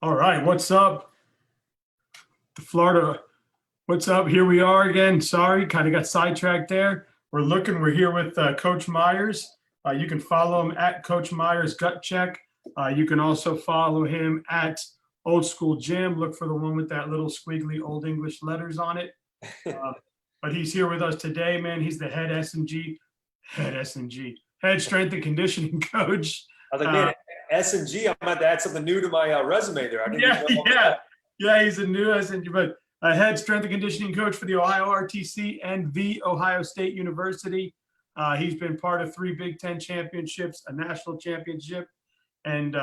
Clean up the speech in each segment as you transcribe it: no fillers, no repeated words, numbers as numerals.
All right, what's up, the Florida? What's up? Here we are again. Sorry, kind of got sidetracked there. We're here with Coach Myers. You can follow him at Coach Myers Gut Check. You can also follow him at Old School Gym. Look for the one with that little squiggly Old English letters on it. But he's here with us today, man. He's the head strength and conditioning coach. I was like, man, S&G, I'm about to add something new to my resume there. Yeah, he's a new S&G, but a head strength and conditioning coach for the Ohio RTC and the Ohio State University. He's been part of 3 Big Ten championships, a national championship, and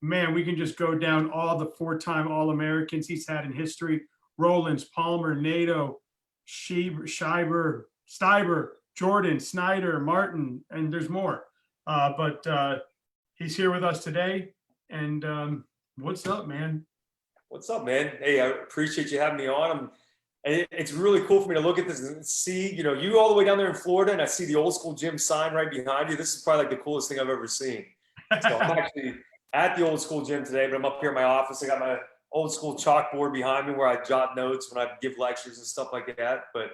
man, we can just go down all the 4-time All-Americans he's had in history: Rowlands, Palmer, Nato, Schreiber, Steiber, Jordan, Snyder, Martin, and there's more. But he's here with us today. And what's up, man? What's up, man? Hey, I appreciate you having me on. It's really cool for me to look at this and see, you all the way down there in Florida, and I see the Old School Gym sign right behind you. This is probably like the coolest thing I've ever seen. So I'm actually at the Old School Gym today, but I'm up here in my office. I got my old school chalkboard behind me where I jot notes when I give lectures and stuff like that. But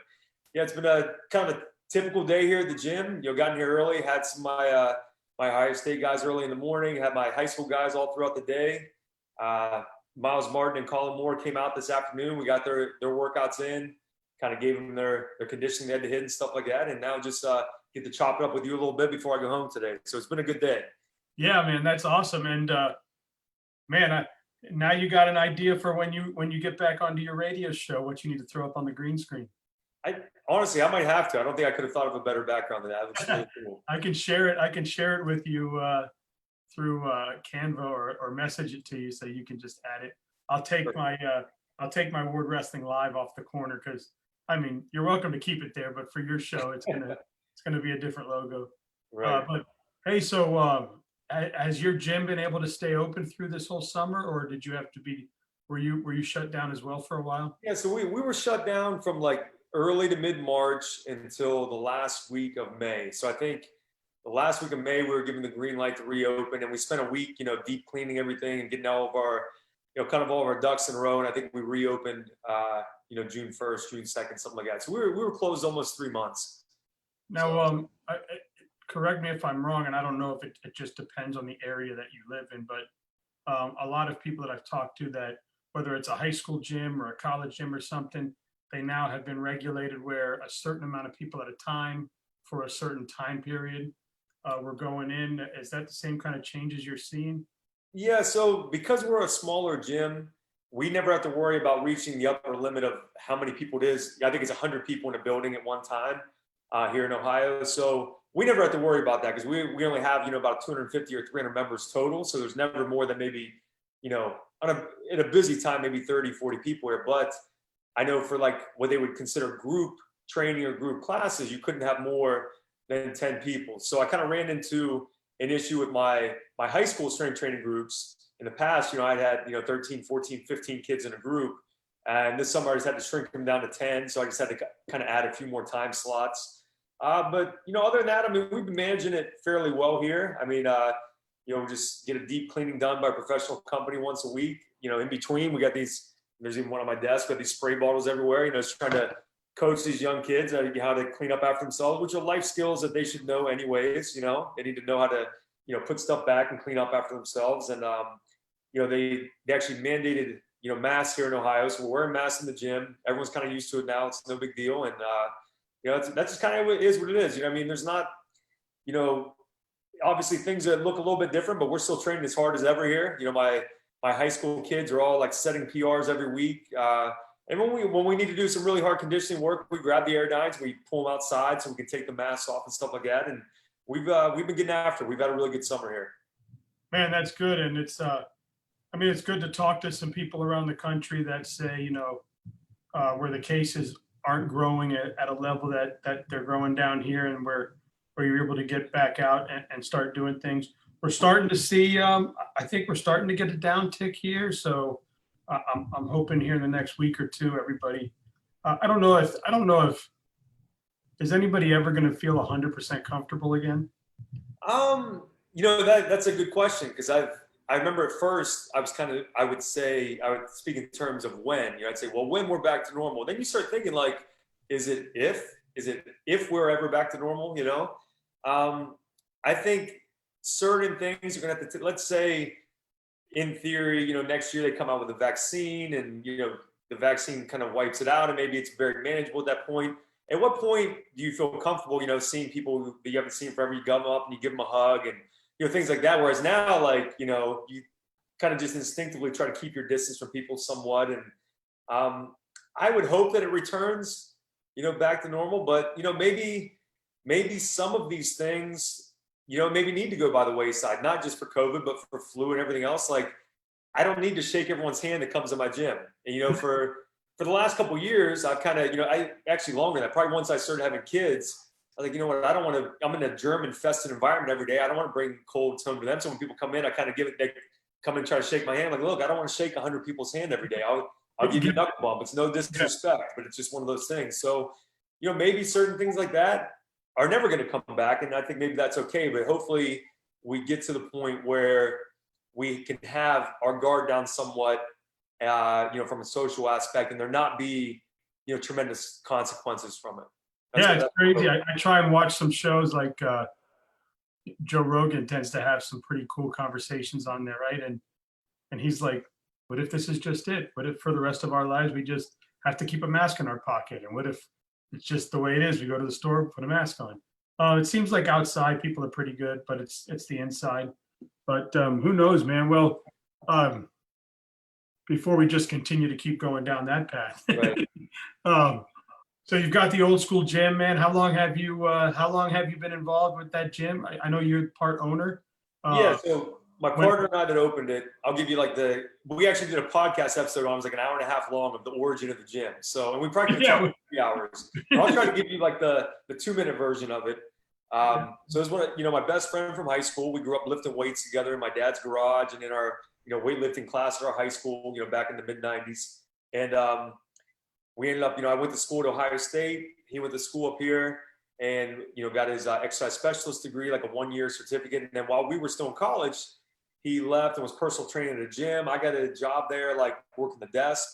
yeah, it's been a kind of a typical day here at the gym. Got in here early, had some of my Ohio State guys early in the morning, had my high school guys all throughout the day. Miles Martin and Colin Moore came out this afternoon. We got their workouts in, kind of gave them their conditioning they had to hit and stuff like that. And now just get to chop it up with you a little bit before I go home today. So it's been a good day. Yeah, man, that's awesome. And man, now you got an idea for when you get back onto your radio show, what you need to throw up on the green screen. Honestly, I might have to. I don't think I could have thought of a better background than that. It's really cool. I can share it with you through Canva or message it to you so you can just add it. I'll take my Word Wrestling Live off the corner because I mean you're welcome to keep it there, but for your show it's gonna be a different logo. Right. But hey, so has your gym been able to stay open through this whole summer, or did you have to be? Were you shut down as well for a while? Yeah, so we were shut down from like early to mid-March until the last week of May. So I think the last week of May, we were given the green light to reopen, and we spent a week, deep cleaning everything and getting all of our, kind of all of our ducks in a row. And I think we reopened, June 1st, June 2nd, something like that. So we were closed almost 3 months. Now, correct me if I'm wrong, and I don't know if it just depends on the area that you live in, but a lot of people that I've talked to, that whether it's a high school gym or a college gym or something, they now have been regulated where a certain amount of people at a time for a certain time period we're going in. Is that the same kind of changes you're seeing? Yeah, so because we're a smaller gym, we never have to worry about reaching the upper limit of how many people it is. I think it's 100 people in a building at one time here in Ohio. So we never have to worry about that because we only have, about 250 or 300 members total. So there's never more than maybe, in a busy time, maybe 30, 40 people here. But I know for like what they would consider group training or group classes, you couldn't have more than 10 people. So I kind of ran into an issue with my high school strength training groups. In the past, I'd had, 13, 14, 15 kids in a group. And this summer I just had to shrink them down to 10. So I just had to kind of add a few more time slots. But, other than that, I mean, we've been managing it fairly well here. I mean, we just get a deep cleaning done by a professional company once a week. In between, we got these, there's even one on my desk, got these spray bottles everywhere, just trying to coach these young kids how to clean up after themselves, which are life skills that they should know anyways. They need to know how to, put stuff back and clean up after themselves. And, they actually mandated, masks here in Ohio. So we're wearing masks in the gym. Everyone's kind of used to it now. It's no big deal. And, that's just kind of what it is. I mean, there's not, obviously things that look a little bit different, but we're still training as hard as ever here. My high school kids are all like setting PRs every week. And when we need to do some really hard conditioning work, we grab the Airdynes, we pull them outside so we can take the masks off and stuff like that. And we've been getting after it. We've had a really good summer here. Man, that's good. And it's, it's good to talk to some people around the country that say, where the cases aren't growing at a level that they're growing down here, and where you're able to get back out and start doing things. We're starting to see, I think we're starting to get a downtick here. So I'm hoping here in the next week or two, everybody, I don't know if is anybody ever going to feel 100% comfortable again? That's a good question, because I remember at first I would speak in terms of when, I'd say, well, when we're back to normal. Then you start thinking like, is it if we're ever back to normal, I think certain things are going to have to, let's say in theory, next year they come out with a vaccine and, the vaccine kind of wipes it out and maybe it's very manageable at that point. At what point do you feel comfortable, seeing people that you haven't seen forever, you come up and you give them a hug and, things like that. Whereas now, like, you kind of just instinctively try to keep your distance from people somewhat. And I would hope that it returns, back to normal, but, maybe some of these things, maybe need to go by the wayside, not just for COVID, but for flu and everything else. Like, I don't need to shake everyone's hand that comes to my gym. And, for the last couple of years, I've kind of, I actually longer than that, probably once I started having kids, I was like, you know what, I don't want to, I'm in a germ infested environment every day. I don't want to bring colds home to them. So when people come in, I kind of they come in and try to shake my hand. Like, look, I don't want to shake 100 people's hand every day. I'll give you a knuckle bump. It's no disrespect, but it's just one of those things. So, maybe certain things like that are never going to come back. And I think maybe that's okay, but hopefully we get to the point where we can have our guard down somewhat, from a social aspect and there not be, tremendous consequences from it. It's crazy. I try and watch some shows like Joe Rogan tends to have some pretty cool conversations on there, right? And he's like, what if this is just it? What if for the rest of our lives we just have to keep a mask in our pocket? And what if it's just the way it is? We go to the store, put a mask on. It seems like outside people are pretty good, but it's the inside. But who knows, man? Well, before we just continue to keep going down that path. Right. So you've got the old school gym, man. How long have you been involved with that gym? I know you're part owner. So my partner and I that opened it, I'll give you we actually did a podcast episode on it was like an hour and a half long of the origin of the gym. So, and we probably could talk 3 hours. I'll try to give you like the 2-minute version of it. So it was my best friend from high school. We grew up lifting weights together in my dad's garage and in our, weightlifting class at our high school, back in the mid 90s. And, we ended up, I went to school at Ohio State. He went to school up here and, got his exercise specialist degree, like a 1-year certificate. And then while we were still in college, he left and was personal training at a gym. I got a job there, like working the desk.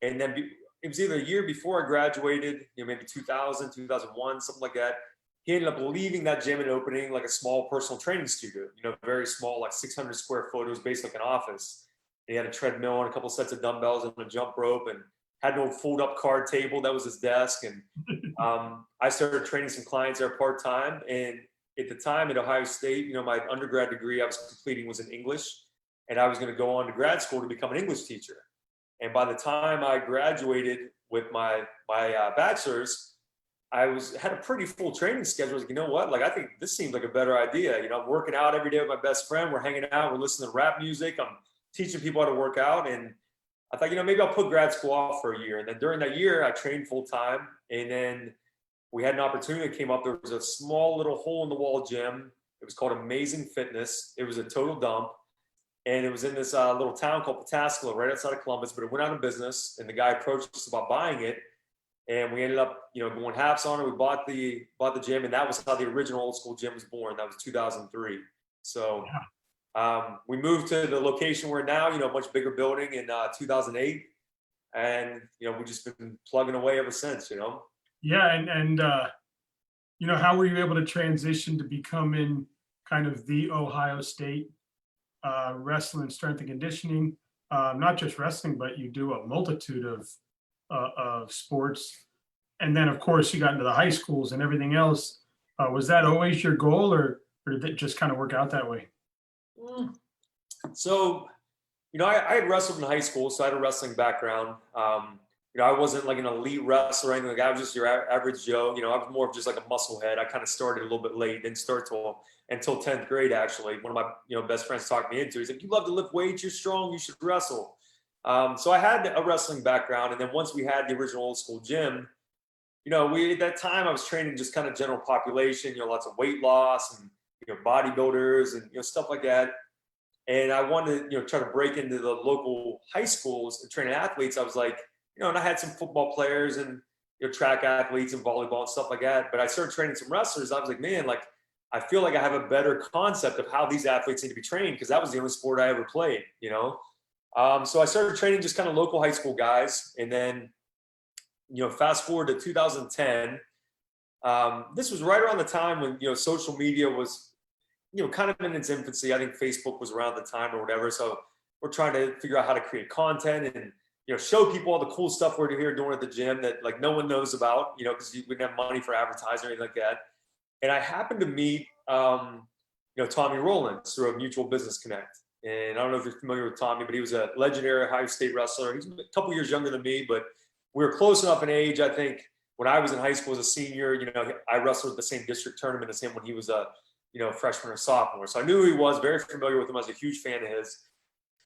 And then it was either a year before I graduated, maybe 2000, 2001, something like that. He ended up leaving that gym and opening like a small personal training studio, very small, like 600 square foot. It was basically like an office. He had a treadmill and a couple sets of dumbbells and a jump rope and had no fold-up card table. That was his desk. And I started training some clients there part-time. And at the time at Ohio State, my undergrad degree I was completing was in English. And I was going to go on to grad school to become an English teacher. And by the time I graduated with my bachelor's, I had a pretty full training schedule. I was like, you know what? Like, I think this seems like a better idea. I'm working out every day with my best friend. We're hanging out. We're listening to rap music. I'm teaching people how to work out. And I thought, maybe I'll put grad school off for a year. And then during that year, I trained full time. And then we had an opportunity that came up. There was a small little hole in the wall gym. It was called Amazing Fitness. It was a total dump. And it was in this little town called Pataskala, right outside of Columbus, but it went out of business. And the guy approached us about buying it. And we ended up, going halves on it. We bought the gym, and that was how the original old school gym was born. That was 2003. So we moved to the location we're in now, a much bigger building in 2008. And, we've just been plugging away ever since, Yeah. And how were you able to transition to becoming kind of the Ohio State wrestling strength and conditioning? Not just wrestling, but you do a multitude of sports. And then, of course, you got into the high schools and everything else. Was that always your goal, or did it just kind of work out that way? So, I had wrestled in high school, so I had a wrestling background. I wasn't like an elite wrestler or anything like that. I was just your average Joe. I was more of just like a muscle head. I kind of started a little bit late, didn't start until 10th grade, actually. One of my, best friends talked me into it. He's like, you love to lift weights, you're strong, you should wrestle. So I had a wrestling background. And then once we had the original old school gym, at that time I was training just kind of general population, lots of weight loss and, bodybuilders and, stuff like that. And I wanted to, try to break into the local high schools and training athletes. I was like, and I had some football players and, track athletes and volleyball and stuff like that. But I started training some wrestlers. I was like, man, like I feel like I have a better concept of how these athletes need to be trained, because that was the only sport I ever played, you know? So I started training just kind of local high school guys. And then, you know, fast forward to 2010, this was right around the time when, you know, social media was, you know, kind of in its infancy. I think Facebook was around the time or whatever. So we're trying to figure out how to create content and, you know, show people all the cool stuff we're here doing at the gym that like no one knows about, you know, because we didn't have money for advertising or anything like that. And I happened to meet, you know, Tommy Rowlands through a mutual business connect. And I don't know if you're familiar with Tommy, but he was a legendary Ohio State wrestler. He's a couple years younger than me, but we were close enough in age. I think when I was in high school as a senior, you know, I wrestled the same district tournament as him when he was a, you know, freshman or sophomore. So I knew who he was, very familiar with him. I was a huge fan of his.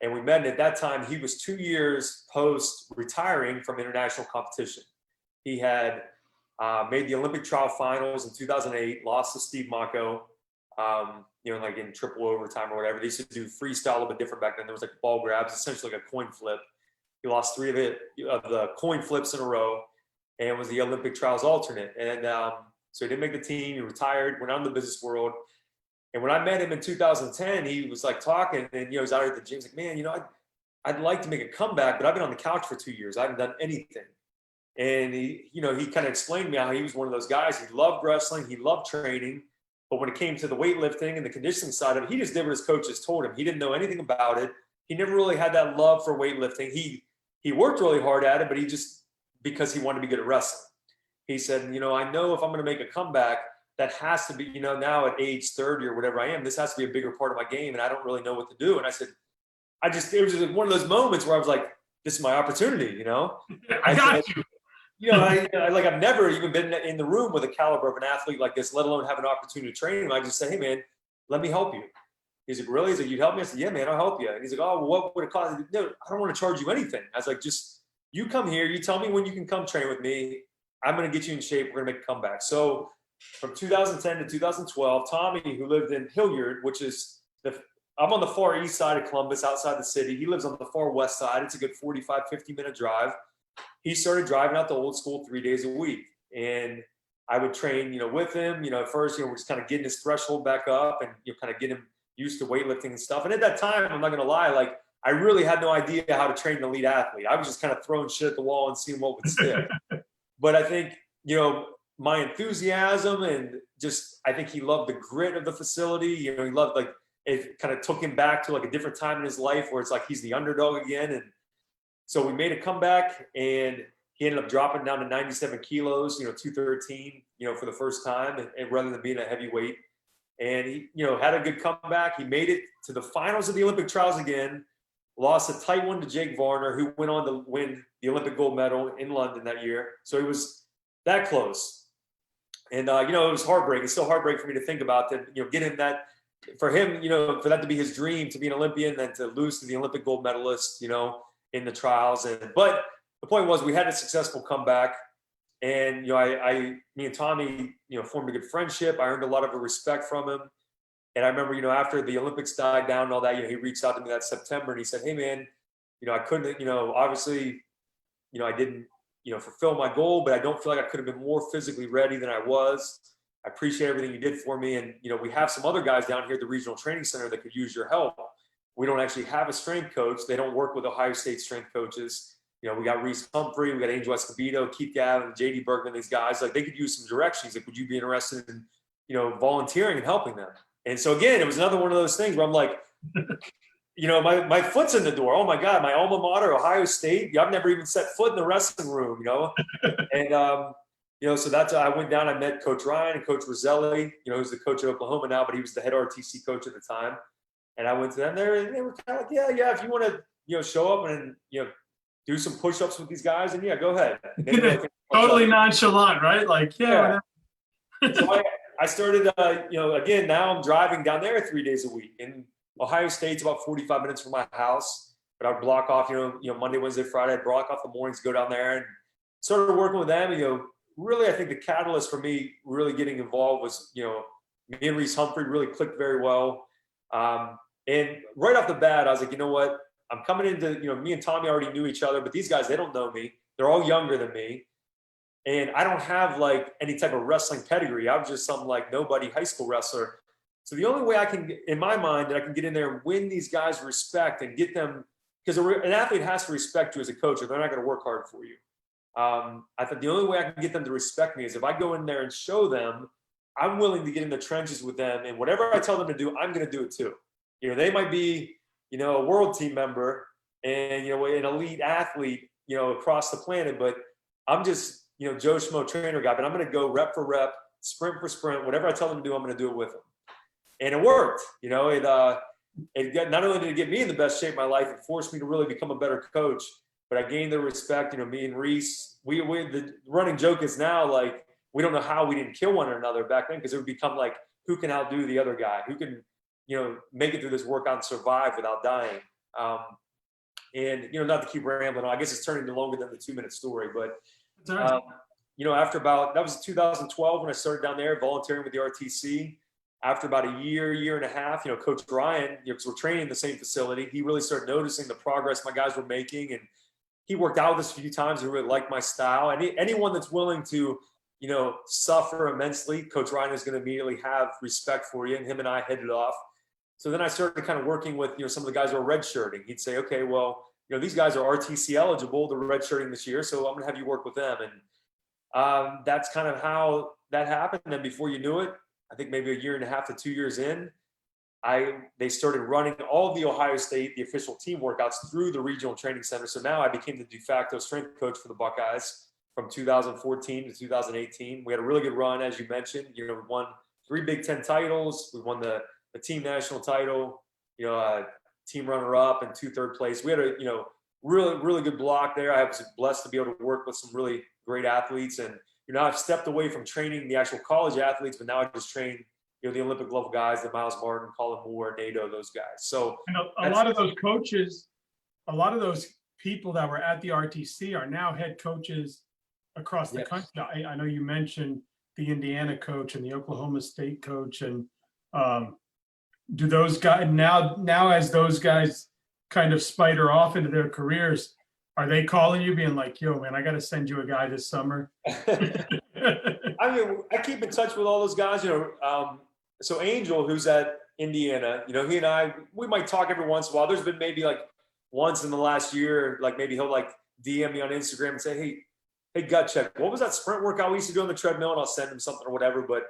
And we met, and at that time, he was 2 years post retiring from international competition. He had made the Olympic trial finals in 2008, lost to Steve Mocco, you know, like in triple overtime or whatever. They used to do freestyle a little bit different back then. There was like ball grabs, essentially like a coin flip. He lost 3 of the coin flips in a row and was the Olympic trials alternate. And so he didn't make the team. He retired, went out in the business world. And when I met him in 2010, he was like talking, and, you know, he was out at the gym. He's like, man, you know, I'd like to make a comeback, but I've been on the couch for 2 years. I haven't done anything. And he, you know, he kind of explained to me how he was one of those guys. He loved wrestling. He loved training. But when it came to the weightlifting and the conditioning side of it, he just did what his coaches told him. He didn't know anything about it. He never really had that love for weightlifting. He worked really hard at it, but he just, because he wanted to be good at wrestling. He said, you know, I know if I'm going to make a comeback, that has to be, you know, now at age 30 or whatever I am, this has to be a bigger part of my game, and I don't really know what to do. And I said, it was just one of those moments where I was like, this is my opportunity, you know? I got you. You know, I've never even been in the room with a caliber of an athlete like this, let alone have an opportunity to train him. I just say, hey, man, let me help you. He's like, really? He's like, you'd help me? I said, yeah, man, I'll help you. And he's like, oh, well, what would it cost? No, I don't want to charge you anything. I was like, just, you come here, you tell me when you can come train with me. I'm going to get you in shape. We're going to make a comeback. So from 2010 to 2012, Tommy, who lived in Hilliard, which is I'm on the far east side of Columbus, outside the city. He lives on the far west side. It's a good 45, 50-minute drive. He started driving out to old school 3 days a week. And I would train, you know, with him. You know, at first, you know, we're just kind of getting his threshold back up and, you know, kind of getting him used to weightlifting and stuff. And at that time, I'm not going to lie, like, I really had no idea how to train an elite athlete. I was just kind of throwing shit at the wall and seeing what would stick. But I think, you know, my enthusiasm and just, I think he loved the grit of the facility. You know, he loved, like, it kind of took him back to like a different time in his life where it's like he's the underdog again. And so we made a comeback, and he ended up dropping down to 97 kilos, you know, 213, you know, for the first time, and rather than being a heavyweight. And he, you know, had a good comeback. He made it to the finals of the Olympic trials again, lost a tight one to Jake Varner, who went on to win the Olympic gold medal in London that year. So he was that close. And, you know, it was heartbreaking. It's still heartbreaking for me to think about that, you know, getting that, for him, you know, for that to be his dream, to be an Olympian, and to lose to the Olympic gold medalist, you know, in the trials. But the point was, we had a successful comeback, and, you know, me and Tommy, you know, formed a good friendship. I earned a lot of respect from him. And I remember, you know, after the Olympics died down and all that, you know, he reached out to me that September, and he said, hey, man, you know, I couldn't, you know, obviously, you know, I didn't, you know, fulfill my goal, but I don't feel like I could have been more physically ready than I was. I appreciate everything you did for me. And, you know, we have some other guys down here at the regional training center that could use your help. We don't actually have a strength coach. They don't work with Ohio State strength coaches. You know, we got Reece Humphrey, we got Angel Escobedo, Keith Gavin, JD Bergman, these guys, like, they could use some directions. Like, would you be interested in, you know, volunteering and helping them? And so again, it was another one of those things where I'm like, you know, my foot's in the door. Oh my God, my alma mater, Ohio State. I've never even set foot in the wrestling room, you know? And, you know, so that's, I went down, I met Coach Ryan and Coach Roselli, you know, who's the coach at Oklahoma now, but he was the head RTC coach at the time. And I went to them there, and they were kind of like, yeah, if you want to, you know, show up and, you know, do some push-ups with these guys, and yeah, go ahead. Totally nonchalant, right? Like, yeah. So I started, you know, again, now I'm driving down there 3 days a week. And Ohio State's about 45 minutes from my house, but I'd block off, you know, Monday, Wednesday, Friday, I'd block off the mornings, go down there, and started working with them. You know, really, I think the catalyst for me really getting involved was, you know, me and Reece Humphrey really clicked very well. And right off the bat, I was like, you know what? I'm coming into, you know, me and Tommy already knew each other, but these guys, they don't know me. They're all younger than me. And I don't have like any type of wrestling pedigree. I was just some like nobody high school wrestler. So the only way I can, in my mind, that I can get in there and win these guys respect and get them, because an athlete has to respect you as a coach, or they're not going to work hard for you. I thought the only way I can get them to respect me is if I go in there and show them I'm willing to get in the trenches with them, and whatever I tell them to do, I'm going to do it too. You know, they might be, you know, a world team member and, you know, an elite athlete, you know, across the planet, but I'm just, you know, Joe Schmo trainer guy, but I'm going to go rep for rep, sprint for sprint, whatever I tell them to do, I'm going to do it with them. And it worked. You know, it got, not only did it get me in the best shape of my life, it forced me to really become a better coach, but I gained their respect. You know, me and Reece, the running joke is now like, we don't know how we didn't kill one another back then, because it would become like, who can outdo the other guy? Who can, you know, make it through this workout and survive without dying? And, you know, not to keep rambling on, I guess it's turning into longer than the 2-minute story, but, you know, after that was 2012 when I started down there volunteering with the RTC. After about a year and a half, you know, Coach Ryan, you know, because we're training in the same facility, he really started noticing the progress my guys were making. And he worked out with us a few times. He really liked my style. And anyone that's willing to, you know, suffer immensely, Coach Ryan is going to immediately have respect for you. And him and I headed off. So then I started kind of working with, you know, some of the guys who are redshirting. He'd say, okay, well, you know, these guys are RTC eligible. They're redshirting this year, so I'm going to have you work with them. And that's kind of how that happened. And then before you knew it, I think maybe a year and a half to 2 years in, they started running all of the Ohio State, the official team workouts through the regional training center. So now I became the de facto strength coach for the Buckeyes from 2014 to 2018. We had a really good run, as you mentioned. You know, we won 3 Big Ten titles. We won the team national title, you know, team runner-up and 2 third place. We had a, you know, really good block there. I was blessed to be able to work with some really great athletes. And, you know, I've stepped away from training the actual college athletes, but now I just train, you know, the Olympic level guys, the Miles Martin, Colin Moore, NATO, those guys. So a lot of those coaches, a lot of those people that were at the RTC are now head coaches across the country. I know you mentioned the Indiana coach and the Oklahoma State coach, and do those guys now as those guys kind of spider off into their careers, are they calling you being like, yo, man, I got to send you a guy this summer? I mean, I keep in touch with all those guys, you know. So Angel, who's at Indiana, you know, he and I, we might talk every once in a while. There's been maybe like once in the last year, like maybe he'll like DM me on Instagram and say, hey, gut check, what was that sprint workout we used to do on the treadmill? And I'll send him something or whatever. But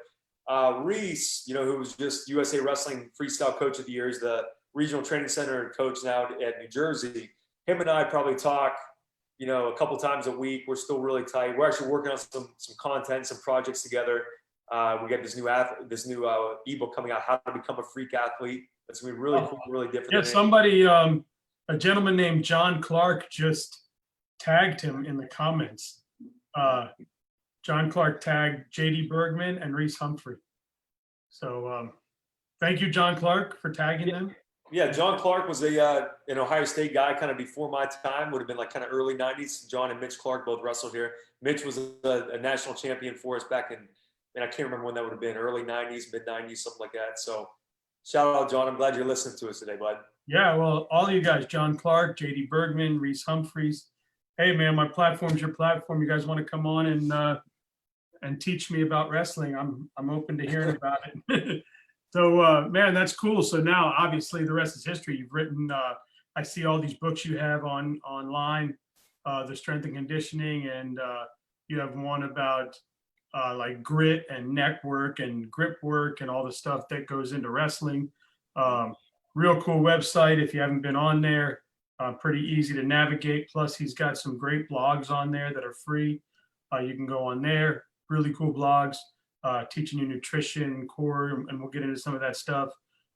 Reece, you know, who was just USA Wrestling Freestyle Coach of the Year, is the regional training center coach now at New Jersey. Him and I probably talk, you know, a couple times a week. We're still really tight. We're actually working on some content, some projects together. We got this new ebook coming out, How to Become a Freak Athlete. That's gonna be really cool, really different. Yeah, somebody, a gentleman named John Clark just tagged him in the comments. John Clark tagged JD Bergman and Reece Humphrey. So thank you, John Clark, for tagging them. Yeah, John Clark was an Ohio State guy kind of before my time, would have been like kind of early 90s. John and Mitch Clark both wrestled here. Mitch was a national champion for us back in, and I can't remember when that would have been, early 90s, mid 90s, something like that. So shout out, John. I'm glad you're listening to us today, bud. Yeah, well, all you guys, John Clark, JD Bergman, Reece Humphreys. Hey, man, my platform's your platform. You guys want to come on and teach me about wrestling? I'm open to hearing about it. So, man, that's cool. So now, obviously, the rest is history. You've written, I see all these books you have online, the strength and conditioning, and you have one about like grit and neck work and grip work and all the stuff that goes into wrestling. Real cool website if you haven't been on there. Pretty easy to navigate. Plus, he's got some great blogs on there that are free. You can go on there. Really cool blogs. Teaching you nutrition, core, and we'll get into some of that stuff.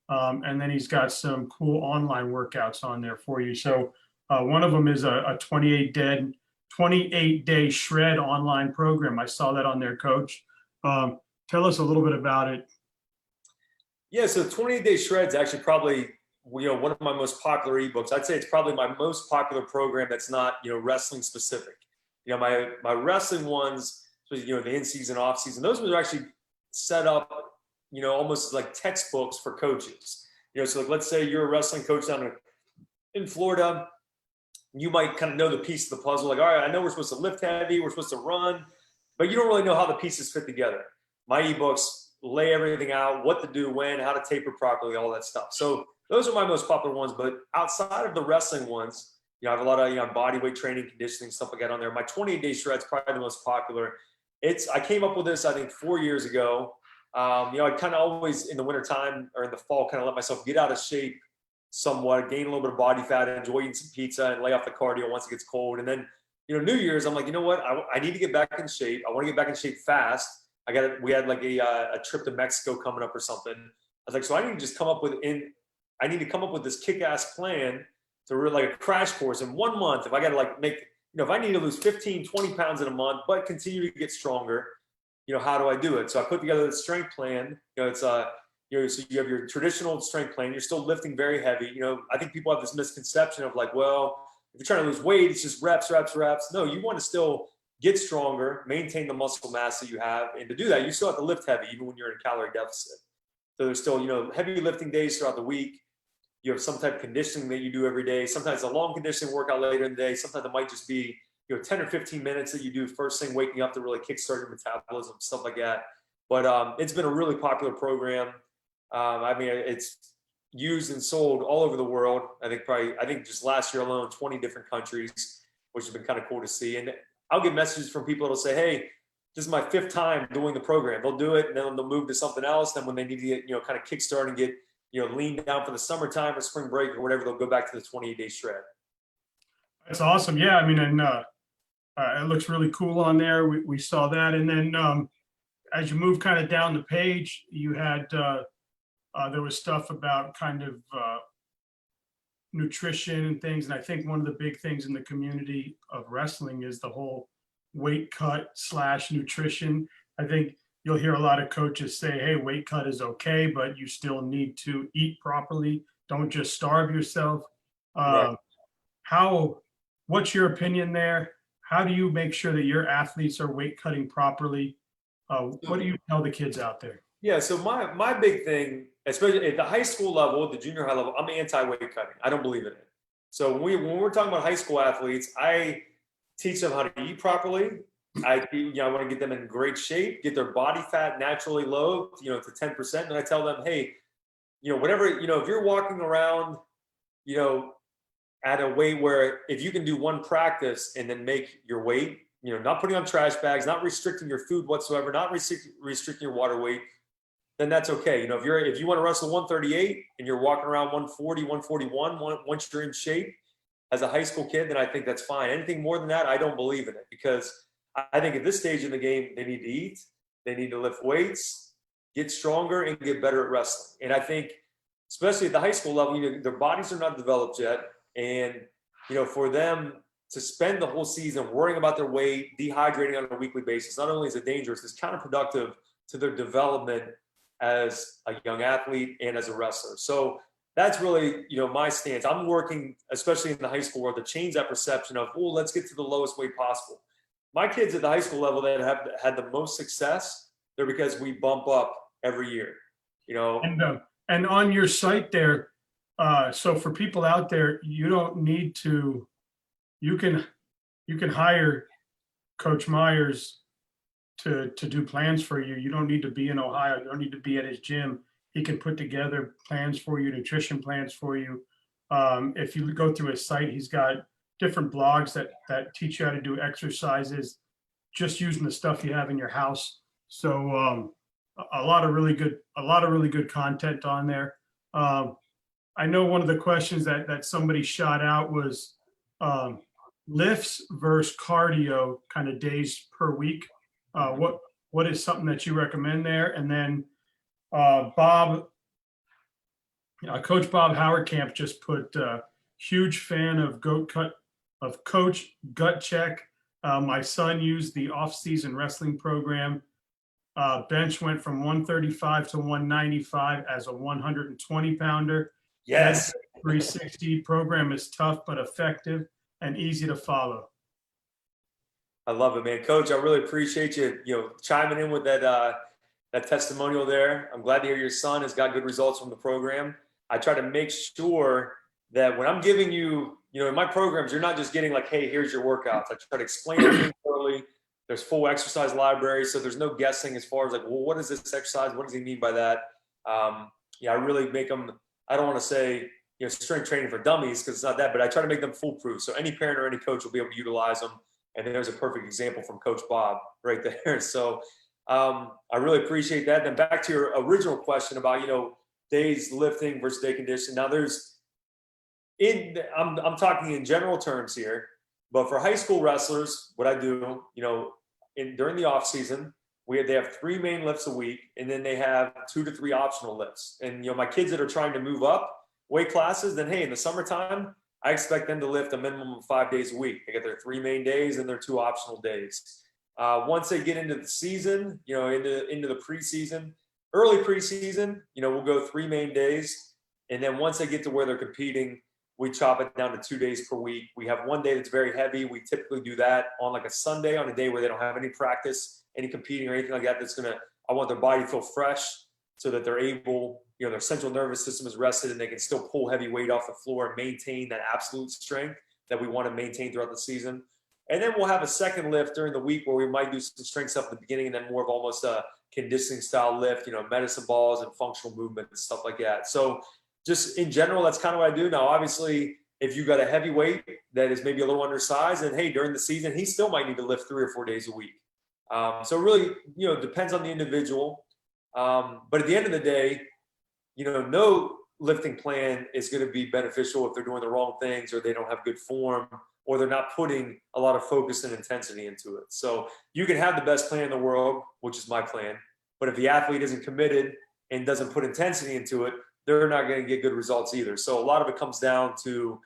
And then he's got some cool online workouts on there for you. So one of them is a 28-day shred online program. I saw that on there, Coach. Tell us a little bit about it. Yeah, so 28-day shred's actually probably, you know, one of my most popular ebooks. I'd say it's probably my most popular program that's not, you know, wrestling specific. You know, my wrestling ones, you know, the in-season, off-season, those were actually set up, you know, almost like textbooks for coaches. You know, so like, let's say you're a wrestling coach down in Florida, you might kind of know the piece of the puzzle. Like, all right, I know we're supposed to lift heavy, we're supposed to run, but you don't really know how the pieces fit together. My ebooks lay everything out, what to do, when, how to taper properly, all that stuff. So those are my most popular ones. But outside of the wrestling ones, I have a lot of body weight training, conditioning, stuff like that on there. My 28-day shred's probably the most popular. I came up with this, I think, 4 years ago. I kind of always in the wintertime or in the fall kind of let myself get out of shape somewhat, gain a little bit of body fat, enjoy eating some pizza, and lay off the cardio once it gets cold. And then, New Year's, I'm like, you know what? I need to get back in shape. I want to get back in shape fast. We had like a trip to Mexico coming up or something. I was like, so I need to just come up with this kick-ass plan to really like a crash course in 1 month. If I got to like make, if I need to lose 15, 20 pounds in a month, but continue to get stronger, how do I do it? So I put together the strength plan. It's so you have your traditional strength plan. You're still lifting very heavy. I think people have this misconception of like, well, if you're trying to lose weight, it's just reps. No, you want to still get stronger, maintain the muscle mass that you have. And to do that, you still have to lift heavy, even when you're in a calorie deficit. So there's still, heavy lifting days throughout the week. You have some type of conditioning that you do every day. Sometimes a long conditioning workout later in the day. Sometimes it might just be, 10 or 15 minutes that you do first thing waking up to really kickstart your metabolism, stuff like that. But it's been a really popular program. It's used and sold all over the world. I think just last year alone, 20 different countries, which has been kind of cool to see. And I'll get messages from people that'll say, hey, this is my 5th time doing the program. They'll do it and then they'll move to something else. Then when they need to get, kind of kickstart and get, lean down for the summertime or spring break or whatever, they'll go back to the 28-day shred. That's awesome. Yeah. It looks really cool on there. We saw that. And then as you move kind of down the page, you had, there was stuff about kind of nutrition and things. And I think one of the big things in the community of wrestling is the whole weight cut / nutrition. I think you'll hear a lot of coaches say, hey, weight cut is okay, but you still need to eat properly. Don't just starve yourself. Right. What's your opinion there? How do you make sure that your athletes are weight cutting properly? What do you tell the kids out there? Yeah, so my big thing, especially at the high school level, the junior high level, I'm anti-weight cutting. I don't believe in it. So when we're talking about high school athletes, I teach them how to eat properly. I want to get them in great shape, get their body fat naturally low, to 10%. And I tell them, hey, whatever, if you're walking around, at a weight where if you can do one practice and then make your weight, not putting on trash bags, not restricting your food whatsoever, not restricting your water weight, then that's okay. If you want to wrestle 138 and you're walking around 140, 141, once you're in shape as a high school kid, then I think that's fine. Anything more than that, I don't believe in it, because I think at this stage in the game, they need to eat, they need to lift weights, get stronger, and get better at wrestling. And I think, especially at the high school level, their bodies are not developed yet. And, for them to spend the whole season worrying about their weight, dehydrating on a weekly basis, not only is it dangerous, it's counterproductive to their development as a young athlete and as a wrestler. So that's really, my stance. I'm working, especially in the high school world, to change that perception of, oh, let's get to the lowest weight possible. My kids at the high school level that have had the most success, they're because we bump up every year, And on your site there, so for people out there, you don't need to, you can hire Coach Myers to do plans for you. You don't need to be in Ohio. You don't need to be at his gym. He can put together plans for you, nutrition plans for you. If you go through his site, he's got different blogs that teach you how to do exercises just using the stuff you have in your house. So a lot of really good content on there. I know one of the questions that somebody shot out was lifts versus cardio kind of days per week. What is something that you recommend there? And then Coach Bob Howardcamp just put huge fan of Coach Gut Check. My son used the off-season wrestling program. Bench went from 135 to 195 as a 120 pounder. Yes. 360 program is tough but effective and easy to follow. I love it, man. Coach, I really appreciate you, chiming in with that testimonial there. I'm glad to hear your son has got good results from the program. I try to make sure that when I'm giving you, in my programs, you're not just getting like, hey, here's your workouts. I try to explain everything thoroughly, There's full exercise library, so there's no guessing as far as like, well, what is this exercise? What does he mean by that? I really make them. I don't want to say strength training for dummies because it's not that, but I try to make them foolproof. So any parent or any coach will be able to utilize them. And there's a perfect example from Coach Bob right there. So I really appreciate that. Then back to your original question about days lifting versus day conditioning. Now I'm talking in general terms here, but for high school wrestlers, what I do, during the off season, they have 3 main lifts a week, and then they have 2 to 3 optional lifts. And my kids that are trying to move up weight classes, then hey, in the summertime, I expect them to lift a minimum of 5 days a week. They get their 3 main days and their 2 optional days. Once they get into the season, into the preseason, early preseason, we'll go 3 main days, and then once they get to where they're competing, we chop it down to 2 days per week. We have one day that's very heavy. We typically do that on like a Sunday, on a day where they don't have any practice, any competing or anything like that. I want their body to feel fresh so that they're able, their central nervous system is rested and they can still pull heavy weight off the floor and maintain that absolute strength that we want to maintain throughout the season. And then we'll have a second lift during the week where we might do some strength stuff at the beginning and then more of almost a conditioning style lift, medicine balls and functional movement and stuff like that. So just in general, that's kind of what I do. Now, obviously, if you've got a heavyweight that is maybe a little undersized, then hey, during the season, he still might need to lift 3 or 4 days a week. So it really, depends on the individual. But at the end of the day, no lifting plan is going to be beneficial if they're doing the wrong things or they don't have good form or they're not putting a lot of focus and intensity into it. So you can have the best plan in the world, which is my plan. But if the athlete isn't committed and doesn't put intensity into it, they're not going to get good results either. So a lot of it comes down to,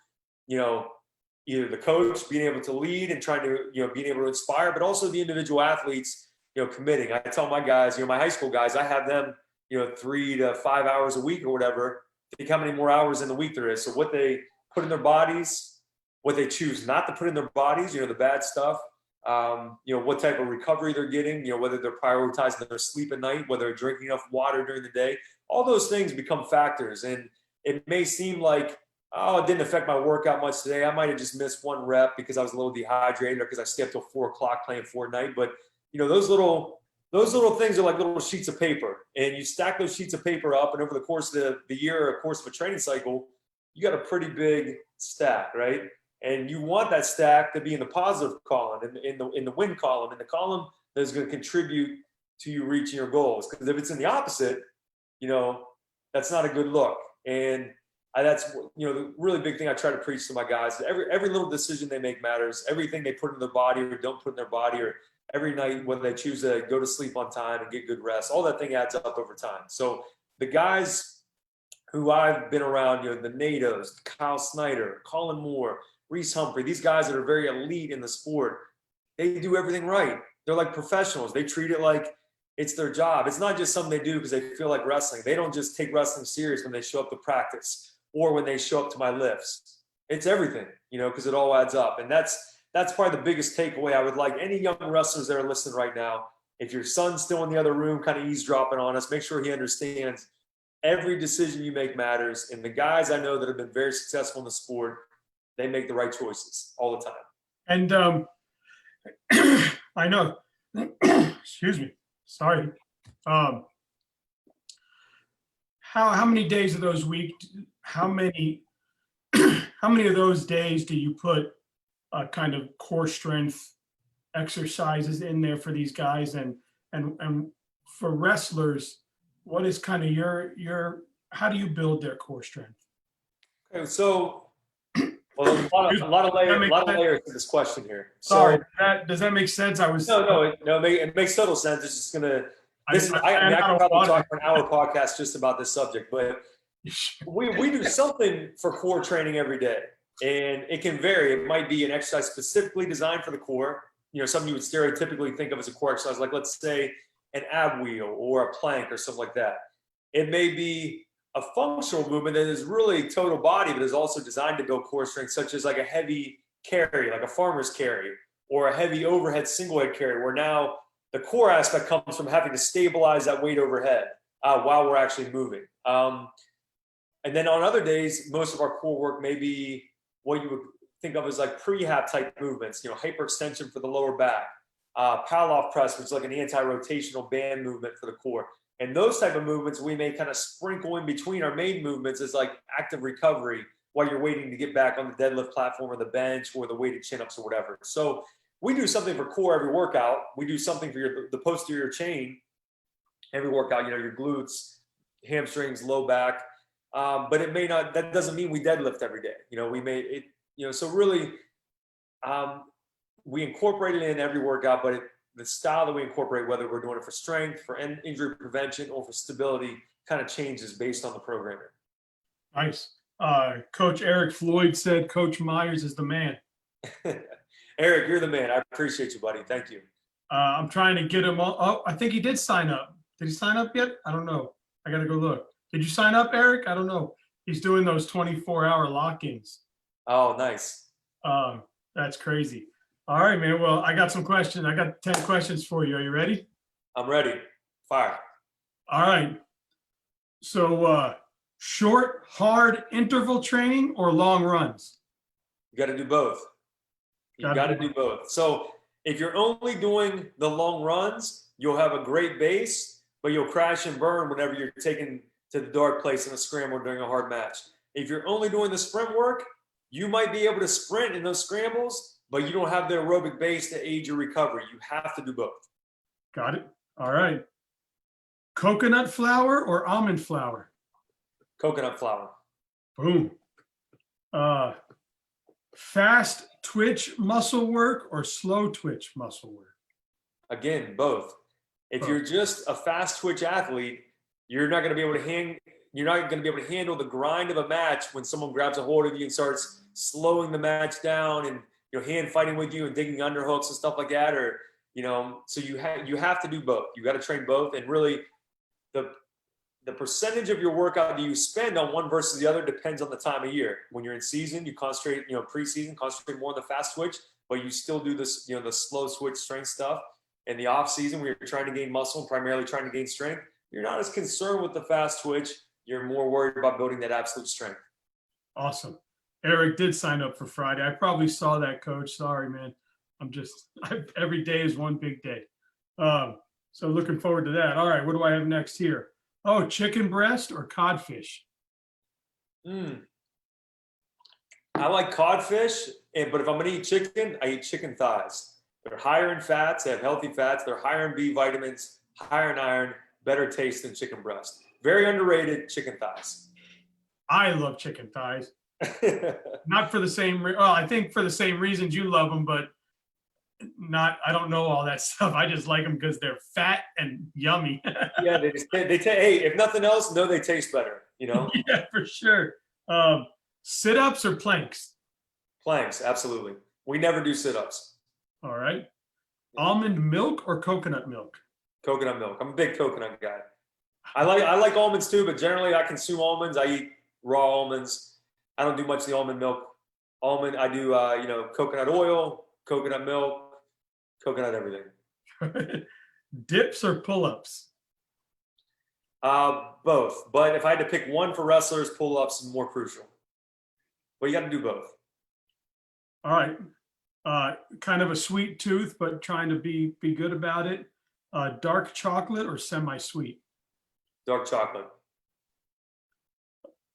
either the coach being able to lead and trying to, being able to inspire, but also the individual athletes, committing. I tell my guys, my high school guys, I have them, 3 to 5 hours a week or whatever. Think how many more hours in the week there is. So what they put in their bodies, what they choose not to put in their bodies, the bad stuff, what type of recovery they're getting, whether they're prioritizing their sleep at night, whether they're drinking enough water during the day, all those things become factors. And it may seem like, oh, it didn't affect my workout much today. I might have just missed 1 rep because I was a little dehydrated or because I stayed up till 4 o'clock playing Fortnite. But, those little things are like little sheets of paper, and you stack those sheets of paper up, and over the course of the year or course of a training cycle, you got a pretty big stack, right? And you want that stack to be in the positive column, in the win column, in the column that's going to contribute to you reaching your goals. Because if it's in the opposite, that's not a good look. And that's the really big thing I try to preach to my guys. Every little decision they make matters. Everything they put in their body or don't put in their body, or every night when they choose to go to sleep on time and get good rest, all that thing adds up over time. So the guys who I've been around, the NATOs, Kyle Snyder, Colin Moore, Reece Humphrey, these guys that are very elite in the sport, they do everything right. They're like professionals. They treat it like it's their job. It's not just something they do because they feel like wrestling. They don't just take wrestling serious when they show up to practice or when they show up to my lifts. It's everything, because it all adds up. And that's probably the biggest takeaway. I would like any young wrestlers that are listening right now, if your son's still in the other room kind of eavesdropping on us, make sure he understands every decision you make matters. And the guys I know that have been very successful in the sport, they make the right choices all the time. And I know, excuse me, sorry. How many days of those how many of those days do you put kind of core strength exercises in there for these guys? And for wrestlers, what is kind of your how do you build their core strength? Okay, so well, there's a lot of layers to this question here. Sorry, does that make sense? No, it makes total sense. It's just gonna. I could probably talk for an hour podcast just about this subject, but we do something for core training every day, and it can vary. It might be an exercise specifically designed for the core. Something you would stereotypically think of as a core exercise, like let's say an ab wheel or a plank or something like that. It may be a functional movement that is really total body, but is also designed to build core strength, such as like a heavy carry, like a farmer's carry, or a heavy overhead single head carry, where now the core aspect comes from having to stabilize that weight overhead while we're actually moving. And then on other days, most of our core work may be what you would think of as like prehab type movements, hyperextension for the lower back, Palloff press, which is like an anti-rotational band movement for the core. And those type of movements we may kind of sprinkle in between our main movements as like active recovery while you're waiting to get back on the deadlift platform or the bench or the weighted chin-ups or whatever. So we do something for core every workout. We do something for the posterior chain every workout, your glutes, hamstrings, low back. But it may not, that doesn't mean we deadlift every day. We may, so really we incorporate it in every workout, but the style that we incorporate, whether we're doing it for strength, for injury prevention, or for stability, kind of changes based on the programming. Nice. Coach Eric Floyd said Coach Myers is the man. Eric, you're the man. I appreciate you, buddy. Thank you. I'm trying to get him on. Oh, I think he did sign up. Did he sign up yet? I don't know. I got to go look. Did you sign up, Eric? I don't know. He's doing those 24-hour lock-ins. Oh, nice. That's crazy. All right, man. Well, I got some questions. I got 10 questions for you. Are you ready? I'm ready. Fire. All right. So short, hard interval training or long runs? You got to do both. You got to do both. So if you're only doing the long runs, you'll have a great base, but you'll crash and burn whenever you're taken to the dark place in a scramble during a hard match. If you're only doing the sprint work, you might be able to sprint in those scrambles, but you don't have the aerobic base to aid your recovery. You have to do both. Got it. All right. Coconut flour or almond flour? Coconut flour. Boom. Fast twitch muscle work or slow twitch muscle work? Again, both. If you're just a fast twitch athlete, you're not going to be able to handle the grind of a match when someone grabs a hold of you and starts slowing the match down and hand fighting with you and digging underhooks and stuff like that, or so you have to do both. You got to train both, and really the percentage of your workout that you spend on one versus the other depends on the time of year. When you're in season, you concentrate, preseason, concentrate more on the fast twitch, but you still do this, the slow switch strength stuff. In the off season, where you're trying to gain muscle and primarily trying to gain strength, you're not as concerned with the fast twitch. You're more worried about building that absolute strength. Awesome. Eric did sign up for Friday. I probably saw that, Coach. Sorry, man. Every day is one big day. So looking forward to that. All right, what do I have next here? Oh, chicken breast or codfish? I like codfish, but if I'm going to eat chicken, I eat chicken thighs. They're higher in fats. They have healthy fats. They're higher in B vitamins, higher in iron, better taste than chicken breast. Very underrated chicken thighs. I love chicken thighs. Not for the same, I think for the same reasons you love them, but I don't know all that stuff. I just like them because they're fat and yummy. Yeah, hey, if nothing else, they taste better, Yeah, for sure. Sit-ups or planks? Planks, absolutely. We never do sit-ups. All right. Almond milk or coconut milk? Coconut milk. I'm a big coconut guy. I like almonds too, but generally I consume almonds. I eat raw almonds. I don't do much of the almond milk. I do coconut oil, coconut milk, coconut everything. Dips or pull-ups? Both. But if I had to pick one for wrestlers, pull-ups is more crucial. But you got to do both. All right. Kind of a sweet tooth, but trying to be good about it. Dark chocolate or semi-sweet? Dark chocolate.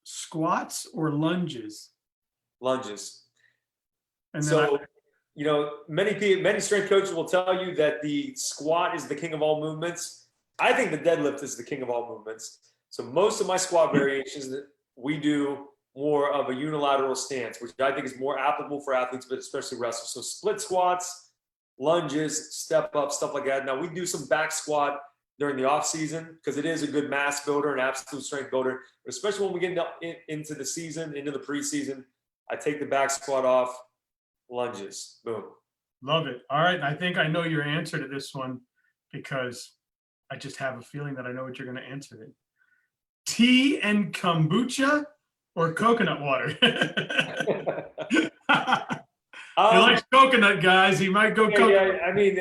Squats or lunges? Lunges. And then many strength coaches will tell you that the squat is the king of all movements. I think the deadlift is the king of all movements. So most of my squat variations that we do more of a unilateral stance, which I think is more applicable for athletes, but especially wrestlers. So split squats, lunges, step up, stuff like that. Now we do some back squat during the off season because it is a good mass builder and absolute strength builder. But especially when we get into the season, into the preseason, I take the back squat off, lunges, boom. Love it. All right. I think I know your answer to this one because I just have a feeling that I know what you're going to answer it. Tea and kombucha or coconut water? He likes coconut, guys. He might go coconut. Yeah, I mean,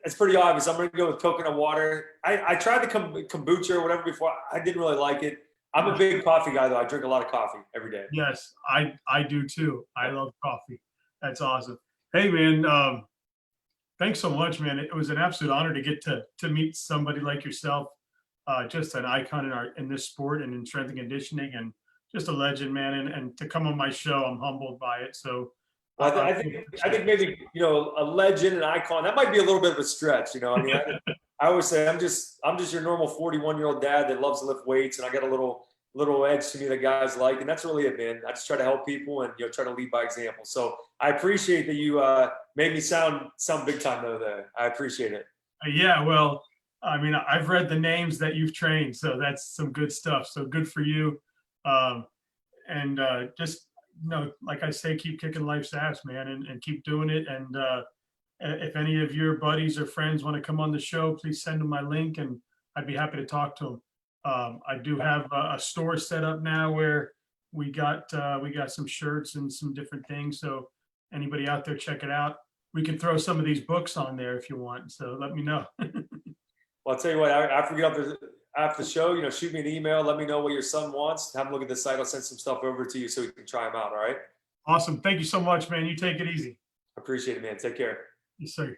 that's pretty obvious. I'm going to go with coconut water. I tried the kombucha or whatever before. I didn't really like it. I'm a big coffee guy, though. I drink a lot of coffee every day. Yes, I do too. I love coffee. That's awesome. Hey, man, Thanks so much, man. It was an absolute honor to get to meet somebody like yourself, just an icon in this sport and in strength and conditioning, and just a legend, man. And to come on my show, I'm humbled by it. So, Well, I think maybe, you know, a legend, an icon, that might be a little bit of a stretch. You know, I mean, I always say I'm just your normal 41-year-old dad that loves to lift weights, and I got a little edge to me that guys like, and that's really it, man. I just try to help people and, you know, try to lead by example. So I appreciate that you made me sound big time though. There, I appreciate it. Yeah, well, I mean, I've read the names that you've trained, so that's some good stuff. So good for you. And just, you know, like I say, keep kicking life's ass, man, and keep doing it. And if any of your buddies or friends want to come on the show, please send them my link, and I'd be happy to talk to them. I do have a store set up now where we got some shirts and some different things. So anybody out there, check it out. We can throw some of these books on there if you want. So let me know. Well, I'll tell you what, after we get after the show, you know, shoot me an email. Let me know what your son wants. Have a look at the site. I'll send some stuff over to you so you can try them out. All right. Awesome. Thank you so much, man. You take it easy. Appreciate it, man. Take care. Yes, sir.